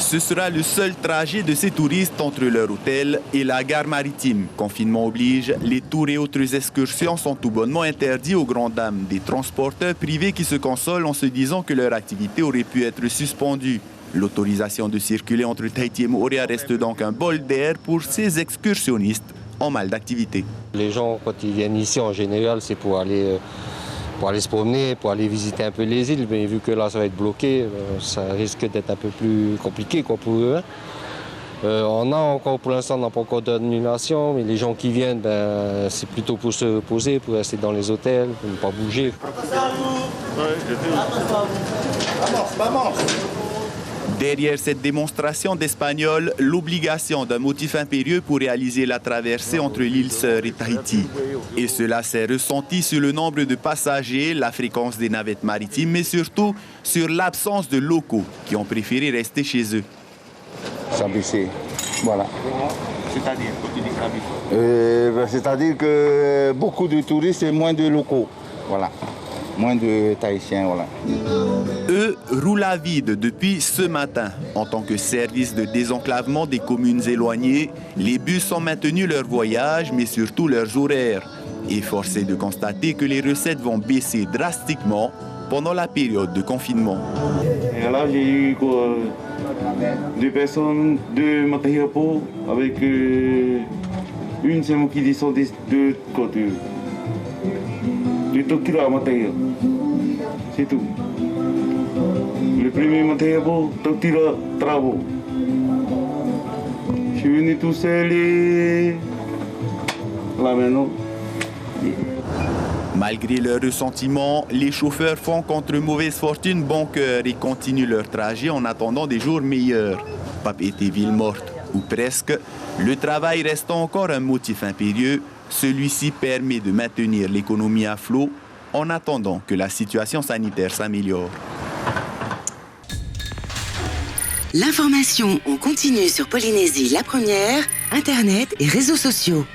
Ce sera le seul trajet de ces touristes entre leur hôtel et la gare maritime. Confinement oblige, les tours et autres excursions sont tout bonnement interdits aux grandes dames des transporteurs privés qui se consolent en se disant que leur activité aurait pu être suspendue. L'autorisation de circuler entre Tahiti et Moorea reste donc un bol d'air pour ces excursionnistes en mal d'activité. Les gens, quand ils viennent ici, en général, c'est pour aller se promener, pour aller visiter un peu les îles. Mais vu que là, ça va être bloqué, ça risque d'être un peu plus compliqué pour eux. On a encore, pour l'instant, on n'a pas encore d'annulation, mais les gens qui viennent, c'est plutôt pour se poser, pour rester dans les hôtels, pour ne pas bouger. Derrière cette démonstration d'espagnol, l'obligation d'un motif impérieux pour réaliser la traversée entre l'île Sœur et Tahiti. Et cela s'est ressenti sur le nombre de passagers, la fréquence des navettes maritimes, mais surtout sur l'absence de locaux qui ont préféré rester chez eux. S'abaisser, voilà. C'est-à-dire, quand tu dis s'abaisser? C'est-à-dire que beaucoup de touristes et moins de locaux, voilà. Moins de Tahitiens, voilà. Eux roulent à vide depuis ce matin. En tant que service de désenclavement des communes éloignées, les bus ont maintenu leur voyage, mais surtout leurs horaires. Et force est de constater que les recettes vont baisser drastiquement pendant la période de confinement. Et là, j'ai eu deux personnes de Matahiapo avec une seulement qui descend de côté. De Tokyo à Matahia. C'est tout. Le premier Matahiapo, Tokyo Travaux. Je suis venu tout seul et là maintenant. Malgré leur ressentiment, les chauffeurs font contre mauvaise fortune bon cœur et continuent leur trajet en attendant des jours meilleurs. Papeete ville morte, ou presque, le travail reste encore un motif impérieux. Celui-ci permet de maintenir l'économie à flot en attendant que la situation sanitaire s'améliore. L'information en continu sur Polynésie la première, Internet et réseaux sociaux.